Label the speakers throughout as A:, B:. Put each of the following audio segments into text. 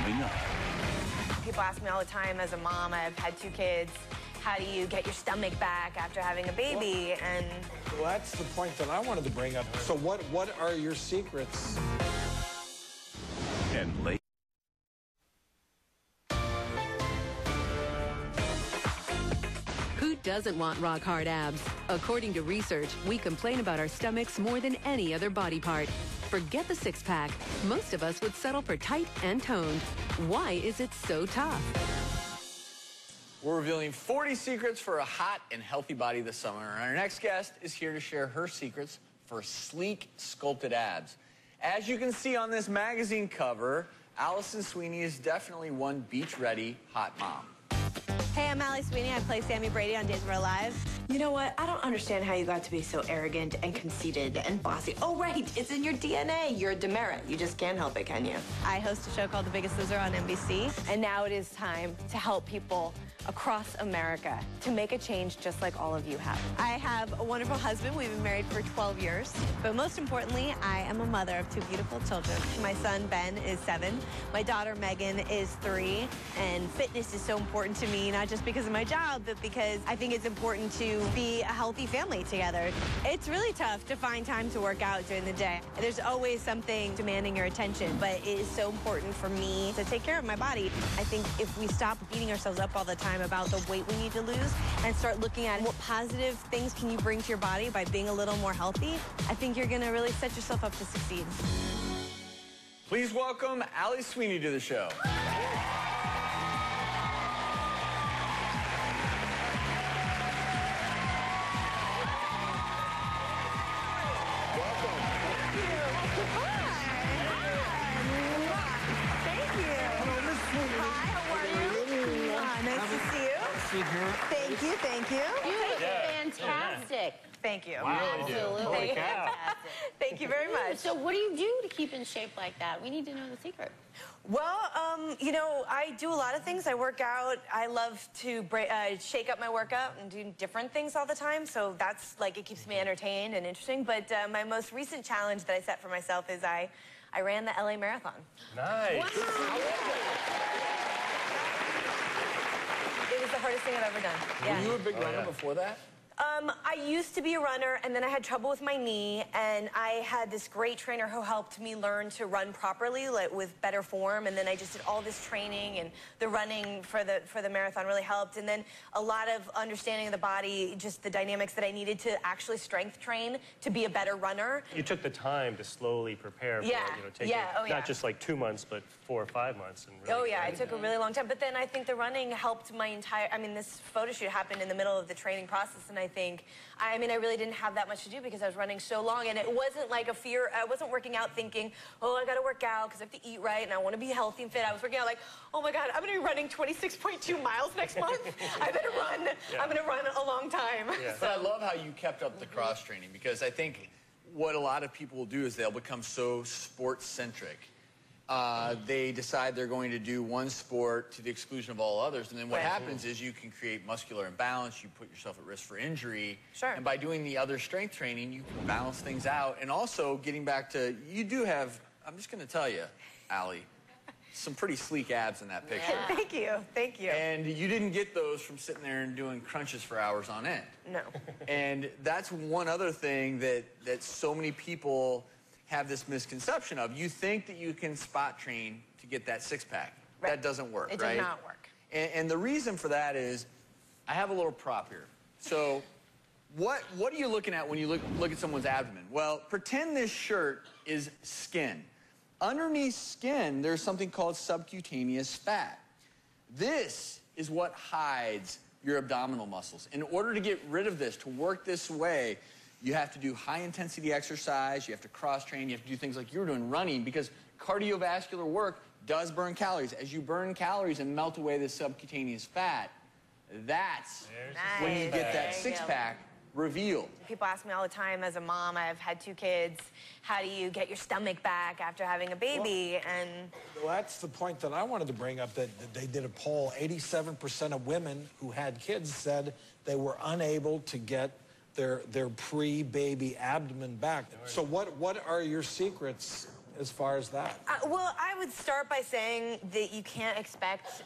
A: coming up.
B: People ask me all the time, as a mom, I've had 2 kids, how do you get your stomach back after having a baby? And
C: well, that's the point that I wanted to bring up. So what are your secrets?
A: And late.
D: Who doesn't want rock-hard abs? According to research, we complain about our stomachs more than any other body part. Forget the six-pack. Most of us would settle for tight and toned. Why is it so tough?
E: We're revealing 40 secrets for a hot and healthy body this summer. And our next guest is here to share her secrets for sleek, sculpted abs. As you can see on this magazine cover, Alison Sweeney is definitely one beach-ready hot mom.
B: hey, I'm Alison Sweeney. I play Sammy Brady on Days of Our Lives.
F: You know what? I don't understand how you got to be so arrogant and conceited and bossy. Oh, right. It's in your DNA. You're a demerit. You just can't help it, can you?
B: I host a show called The Biggest Loser on NBC, and now it is time to help people across America to make a change just like all of you have. I have a wonderful husband. We've been married for 12 years. But most importantly, I am a mother of 2 beautiful children. My son, Ben, is 7. My daughter, Megan, is 3. And fitness is so important to me, not just because of my job, but because I think it's important to be a healthy family together. It's really tough to find time to work out during the day. There's always something demanding your attention, but it is so important for me to take care of my body. I think if we stop beating ourselves up all the time about the weight we need to lose and start looking at what positive things can you bring to your body by being a little more healthy, I think you're gonna really set yourself up to succeed.
E: Please welcome Allie Sweeney to the show.
B: Thank you, thank you.
G: You look fantastic.
B: Thank you.
E: Wow. You really do.
G: Holy cow.
B: Thank you very much.
G: So what do you do to keep in shape like that? We need to know the secret.
B: Well, you know, I do a lot of things. I work out. I love to shake up my workout and do different things all the time. So that's like, it keeps me entertained and interesting. But my most recent challenge that I set for myself is I ran the LA Marathon.
H: Nice.
G: Wow.
B: It was the hardest thing I've ever done. Yeah.
E: Were you a big runner before that?
B: I used to be a runner, and then I had trouble with my knee, and I had this great trainer who helped me learn to run properly, like with better form, and then I just did all this training, and the running for the marathon really helped, and then a lot of understanding of the body, just the dynamics that I needed to actually strength train to be a better runner.
H: You took the time to slowly prepare for it, you know, taking not just like 2 months, but 4 or 5 months. And really
B: it took a really long time, but then I think the running helped my entire, I mean, this photo shoot happened in the middle of the training process, and I think, I mean, I really didn't have that much to do because I was running so long, and it wasn't like a fear. I wasn't working out thinking, oh, I got to work out because I have to eat right and I want to be healthy and fit. I was working out like, oh my God, I'm going to be running 26.2 miles next month. I better run. I'm going to run a long time.
E: But I love how you kept up the cross training, because I think what a lot of people will do is they'll become so sports-centric. They decide they're going to do one sport to the exclusion of all others, and then what happens is you can create muscular imbalance, you put yourself at risk for injury, and by doing the other strength training, you can balance things out. And also, getting back to, you do have, I'm just going to tell you, Allie, some pretty sleek abs in that picture.
B: Thank you, thank you.
E: And you didn't get those from sitting there and doing crunches for hours on end.
B: No.
E: And that's one other thing that so many people have this misconception of. You think that you can spot train to get that six-pack. That doesn't work,
B: It
E: right?
B: does not work.
E: And the reason for that is, I have a little prop here. So what are you looking at when you look at someone's abdomen? Well, pretend this shirt is skin. Underneath skin, there's something called subcutaneous fat. This is what hides your abdominal muscles. In order to get rid of this, to work this way, you have to do high-intensity exercise, you have to cross-train, you have to do things like you were doing, running, because cardiovascular work does burn calories. As you burn calories and melt away this subcutaneous fat, that's when you get that six-pack revealed.
B: People ask me all the time, as a mom, I've had 2 kids, how do you get your stomach back after having a baby?
C: Well, that's the point that I wanted to bring up, that they did a poll. 87% of women who had kids said they were unable to get their pre-baby abdomen back. So what are your secrets as far as that?
F: Well, I would start by saying that you can't expect...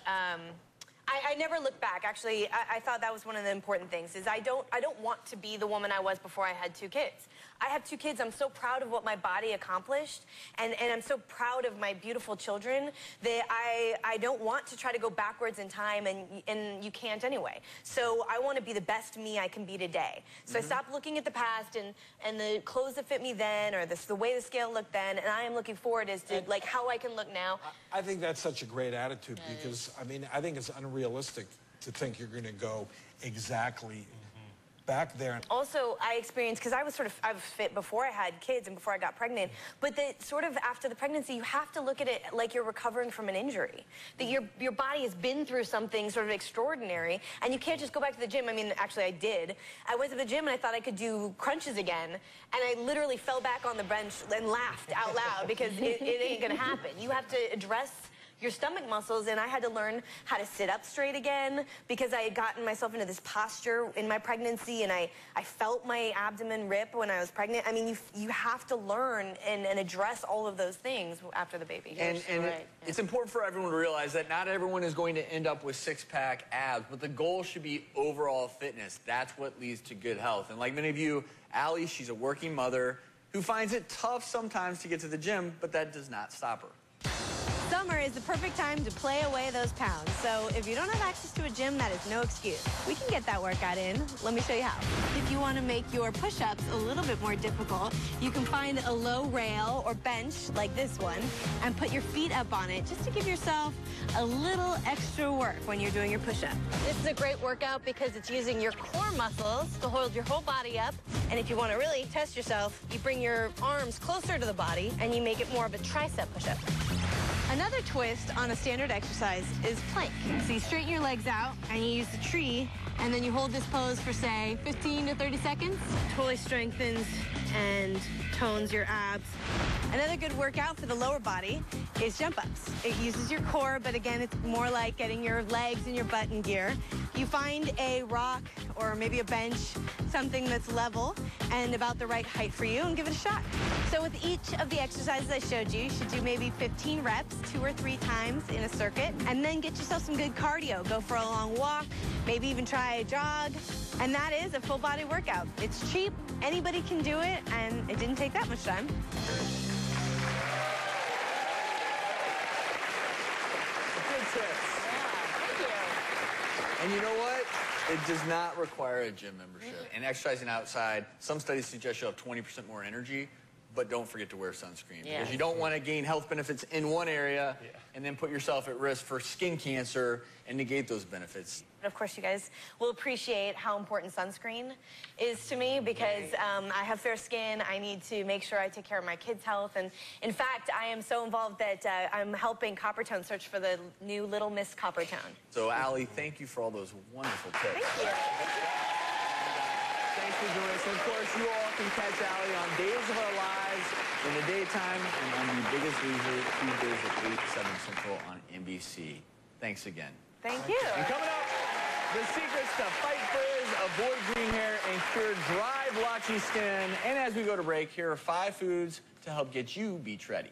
F: I never look back. Actually, I thought that was one of the important things, is I don't want to be the woman I was before I had 2 kids. I have 2 kids. I'm so proud of what my body accomplished, and I'm so proud of my beautiful children that I don't want to try to go backwards in time, and you can't anyway. So I want to be the best me I can be today. So I stopped looking at the past and the clothes that fit me then, or the way the scale looked then, and I am looking forward as to like how I can look now.
C: I think that's such a great attitude, because I mean, I think it's unrealistic to think you're going to go exactly back there.
F: Also, I experienced, because I was fit before I had kids and before I got pregnant, but that sort of after the pregnancy, you have to look at it like you're recovering from an injury. That your body has been through something sort of extraordinary, and you can't just go back to the gym. I mean, actually, I did. I went to the gym, and I thought I could do crunches again, and I literally fell back on the bench and laughed out loud, because it ain't gonna happen. You have to address your stomach muscles, and I had to learn how to sit up straight again, because I had gotten myself into this posture in my pregnancy, and I felt my abdomen rip when I was pregnant. I mean, you have to learn and address all of those things after the baby.
E: And it's important for everyone to realize that not everyone is going to end up with 6-pack abs, but the goal should be overall fitness. That's what leads to good health. And like many of you, Allie, she's a working mother who finds it tough sometimes to get to the gym, but that does not stop her.
B: Summer is the perfect time to play away those pounds. So if you don't have access to a gym, that is no excuse. We can get that workout in. Let me show you how. If you want to make your push-ups a little bit more difficult, you can find a low rail or bench like this one and put your feet up on it just to give yourself a little extra work when you're doing your push-up. This is a great workout because it's using your core muscles to hold your whole body up. And if you want to really test yourself, you bring your arms closer to the body and you make it more of a tricep push-up. Another twist on a standard exercise is plank. So you straighten your legs out and you use the tree, and then you hold this pose for, say, 15 to 30 seconds. Totally strengthens and tones your abs. Another good workout for the lower body is jump ups. It uses your core, but again, it's more like getting your legs and your butt in gear. You find a rock or maybe a bench, something that's level and about the right height for you, and give it a shot. So with each of the exercises I showed you, you should do maybe 15 reps, 2 or 3 times in a circuit, and then get yourself some good cardio. Go for a long walk, maybe even try a jog, and that is a full body workout. It's cheap, anybody can do it, and it didn't take that much time.
E: Good tips.
G: Thank you.
E: And you know what? It does not require a gym membership. And exercising outside, some studies suggest you'll have 20% more energy, but don't forget to wear sunscreen.
G: Yeah.
E: Because you don't want to gain health benefits in one area and then put yourself at risk for skin cancer and negate those benefits.
F: Of course, you guys will appreciate how important sunscreen is to me, because I have fair skin. I need to make sure I take care of my kids' health. And in fact, I am so involved that I'm helping Coppertone search for the new Little Miss Coppertone.
E: So, Allie, thank you for all those wonderful tips.
F: Thank you.
E: Thanks for joining us. And of course, you all can catch Allie on Days of Our Lives in the daytime and on The Biggest Loser, Tuesdays at 8, 7 Central on NBC. Thanks again.
F: Thank you.
E: And coming up, the secrets to fight frizz, avoid green hair, and cure dry, blotchy skin. And as we go to break, here are 5 foods to help get you beach ready.